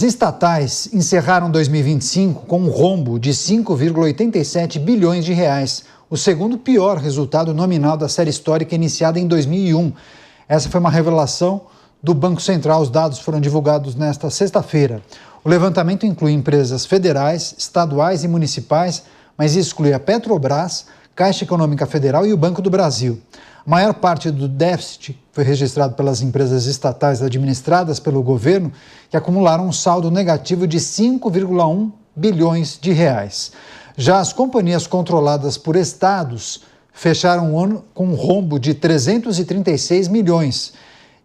As estatais encerraram 2025 com um rombo de 5,87 bilhões de reais, o segundo pior resultado nominal da série histórica iniciada em 2001. Essa foi uma revelação do Banco Central. Os dados foram divulgados nesta sexta-feira. O levantamento inclui empresas federais, estaduais e municipais, mas exclui a Petrobras, Caixa Econômica Federal e o Banco do Brasil. A maior parte do déficit foi registrado pelas empresas estatais administradas pelo governo, que acumularam um saldo negativo de 5,1 bilhões de reais. Já as companhias controladas por estados fecharam o ano com um rombo de 336 milhões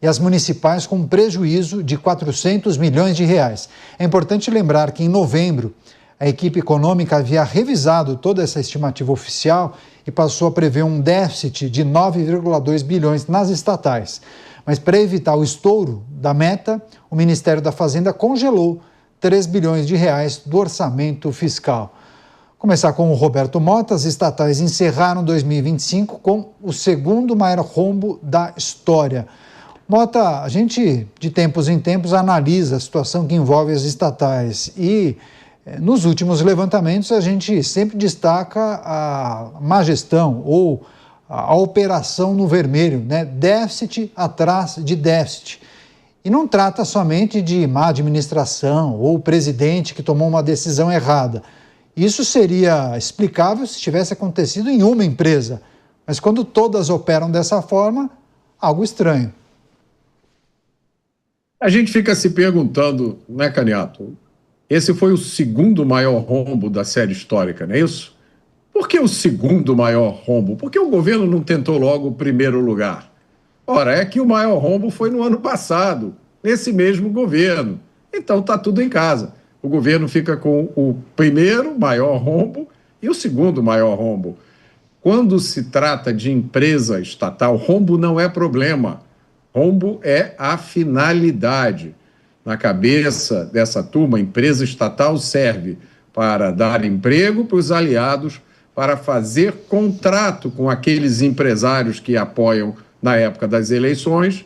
e as municipais com um prejuízo de 400 milhões de reais. É importante lembrar que em novembro a equipe econômica havia revisado toda essa estimativa oficial e passou a prever um déficit de 9,2 bilhões nas estatais. Mas para evitar o estouro da meta, o Ministério da Fazenda congelou 3 bilhões de reais do orçamento fiscal. Começar com o Roberto Mota, as estatais encerraram 2025 com o segundo maior rombo da história. Mota, a gente de tempos em tempos analisa a situação que envolve as estatais e nos últimos levantamentos a gente sempre destaca a má gestão ou a operação no vermelho, né? Déficit atrás de déficit. E não trata somente de má administração ou presidente que tomou uma decisão errada. Isso seria explicável se tivesse acontecido em uma empresa, mas quando todas operam dessa forma, algo estranho. A gente fica se perguntando, né, Caniato? Esse foi o segundo maior rombo da série histórica, não é isso? Por que o segundo maior rombo? Por que o governo não tentou logo o primeiro lugar? Ora, é que o maior rombo foi no ano passado, nesse mesmo governo. Então está tudo em casa. O governo fica com o primeiro maior rombo e o segundo maior rombo. Quando se trata de empresa estatal, rombo não é problema. Rombo é a finalidade. Na cabeça dessa turma, a empresa estatal serve para dar emprego para os aliados, para fazer contrato com aqueles empresários que apoiam na época das eleições.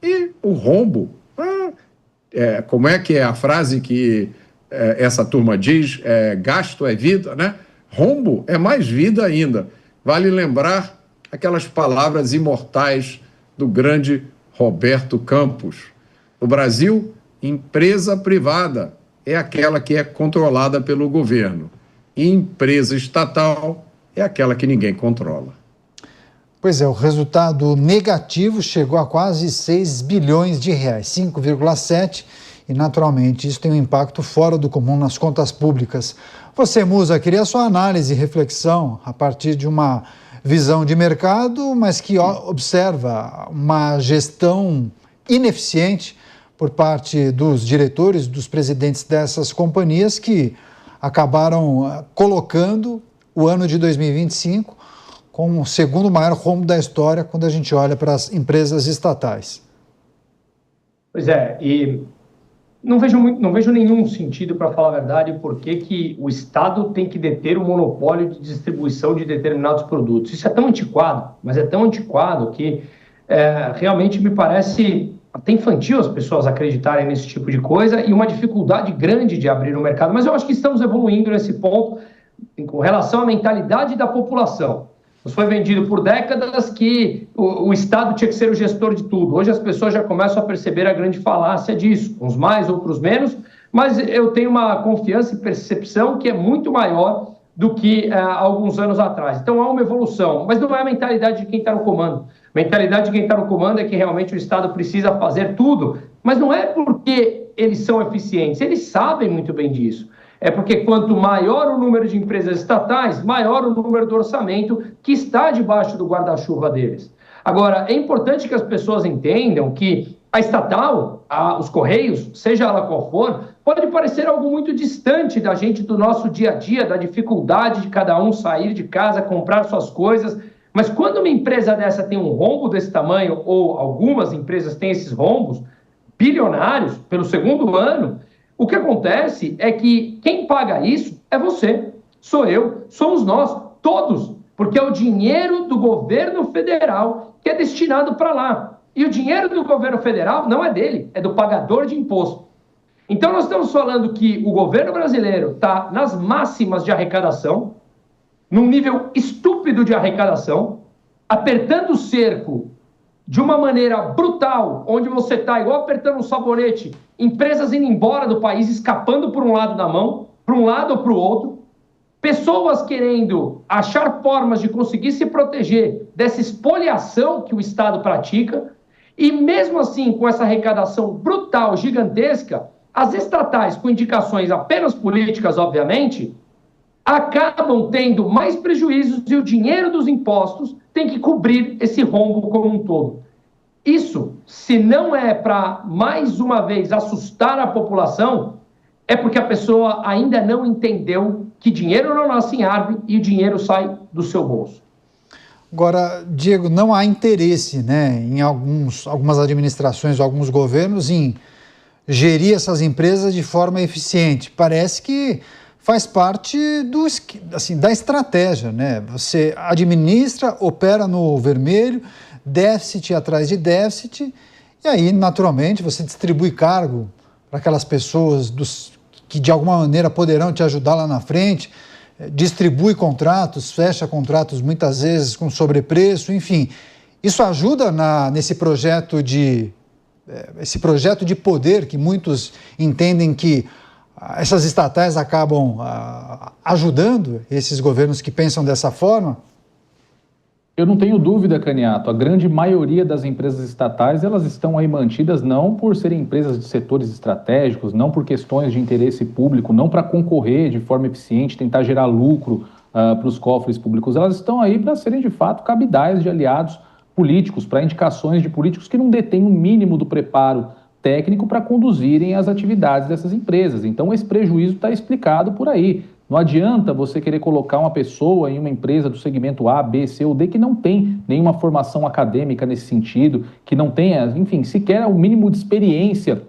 E o rombo, como é que é a frase que essa turma diz? Gasto é vida, né? Rombo é mais vida ainda. Vale lembrar aquelas palavras imortais do grande Roberto Campos. No Brasil, empresa privada é aquela que é controlada pelo governo. E empresa estatal é aquela que ninguém controla. Pois é, o resultado negativo chegou a quase 6 bilhões de reais, 5,7, e naturalmente isso tem um impacto fora do comum nas contas públicas. Você, Musa, queria a sua análise e reflexão a partir de uma visão de mercado, mas que observa uma gestão ineficiente por parte dos diretores, dos presidentes dessas companhias que acabaram colocando o ano de 2025 como o segundo maior rombo da história quando a gente olha para as empresas estatais. Pois é, e não vejo nenhum sentido, para falar a verdade, por que o Estado tem que deter o monopólio de distribuição de determinados produtos. Isso é tão antiquado, mas é tão antiquado que realmente me parece até infantil as pessoas acreditarem nesse tipo de coisa e uma dificuldade grande de abrir o mercado. Mas eu acho que estamos evoluindo nesse ponto com relação à mentalidade da população. Nos foi vendido por décadas que o Estado tinha que ser o gestor de tudo. Hoje as pessoas já começam a perceber a grande falácia disso, uns mais, outros menos, mas eu tenho uma confiança e percepção que é muito maior do que há alguns anos atrás. Então há uma evolução, mas não é a mentalidade de quem está no comando. A mentalidade de quem está no comando é que realmente o Estado precisa fazer tudo, mas não é porque eles são eficientes, eles sabem muito bem disso. É porque quanto maior o número de empresas estatais, maior o número do orçamento que está debaixo do guarda-chuva deles. Agora, é importante que as pessoas entendam que a estatal, os Correios, seja ela qual for, pode parecer algo muito distante da gente, do nosso dia a dia, da dificuldade de cada um sair de casa, comprar suas coisas. Mas quando uma empresa dessa tem um rombo desse tamanho, ou algumas empresas têm esses rombos bilionários pelo segundo ano, o que acontece é que quem paga isso é você, sou eu, somos nós, todos, porque é o dinheiro do governo federal que é destinado para lá. E o dinheiro do governo federal não é dele, é do pagador de imposto. Então nós estamos falando que o governo brasileiro está nas máximas de arrecadação, num nível estúpido de arrecadação, apertando o cerco de uma maneira brutal, onde você está igual apertando um sabonete, empresas indo embora do país, escapando por um lado da mão, para um lado ou para o outro, pessoas querendo achar formas de conseguir se proteger dessa espoliação que o Estado pratica, e mesmo assim, com essa arrecadação brutal, gigantesca, as estatais, com indicações apenas políticas, obviamente, acabam tendo mais prejuízos e o dinheiro dos impostos tem que cobrir esse rombo como um todo. Isso, se não é para, mais uma vez, assustar a população, é porque a pessoa ainda não entendeu que dinheiro não nasce em árvore e o dinheiro sai do seu bolso. Agora, Diego, não há interesse, né, em algumas administrações, alguns governos, em gerir essas empresas de forma eficiente. Parece que faz parte da estratégia, né? Você administra, opera no vermelho, déficit atrás de déficit, e aí, naturalmente, você distribui cargo para aquelas pessoas que de alguma maneira poderão te ajudar lá na frente, distribui contratos, fecha contratos muitas vezes com sobrepreço, enfim. Isso ajuda nesse projeto de poder que muitos entendem que essas estatais acabam ajudando esses governos que pensam dessa forma? Eu não tenho dúvida, Caniato, a grande maioria das empresas estatais, elas estão aí mantidas não por serem empresas de setores estratégicos, não por questões de interesse público, não para concorrer de forma eficiente, tentar gerar lucro para os cofres públicos. Elas estão aí para serem, de fato, cabidais de aliados políticos, para indicações de políticos que não detêm o mínimo do preparo técnico para conduzirem as atividades dessas empresas. Então, esse prejuízo está explicado por aí. Não adianta você querer colocar uma pessoa em uma empresa do segmento A, B, C ou D que não tem nenhuma formação acadêmica nesse sentido, que não tenha, enfim, sequer o mínimo de experiência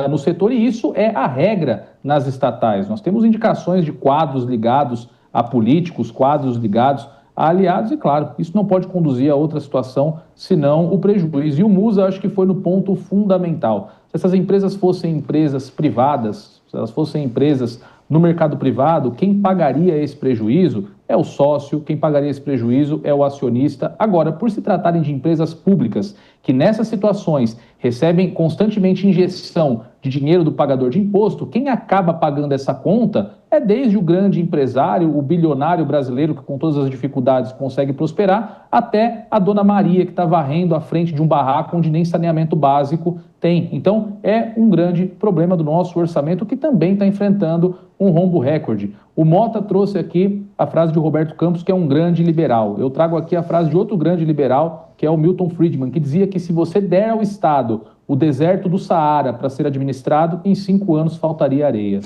no setor, e isso é a regra nas estatais. Nós temos indicações de quadros ligados a políticos, quadros ligados a aliados, e claro, isso não pode conduzir a outra situação senão o prejuízo. E o Musa, acho que foi no ponto fundamental. Se essas empresas fossem empresas privadas, se elas fossem empresas no mercado privado, quem pagaria esse prejuízo é o sócio, quem pagaria esse prejuízo é o acionista. Agora, por se tratarem de empresas públicas que nessas situações recebem constantemente injeção de dinheiro do pagador de imposto, quem acaba pagando essa conta é desde o grande empresário, o bilionário brasileiro que com todas as dificuldades consegue prosperar, até a dona Maria que está varrendo à frente de um barraco onde nem saneamento básico tem. Então é um grande problema do nosso orçamento que também está enfrentando um rombo recorde. O Mota trouxe aqui a frase de Roberto Campos, que é um grande liberal. Eu trago aqui a frase de outro grande liberal, que é o Milton Friedman, que dizia que se você der ao Estado o deserto do Saara para ser administrado, em 5 anos faltaria areia.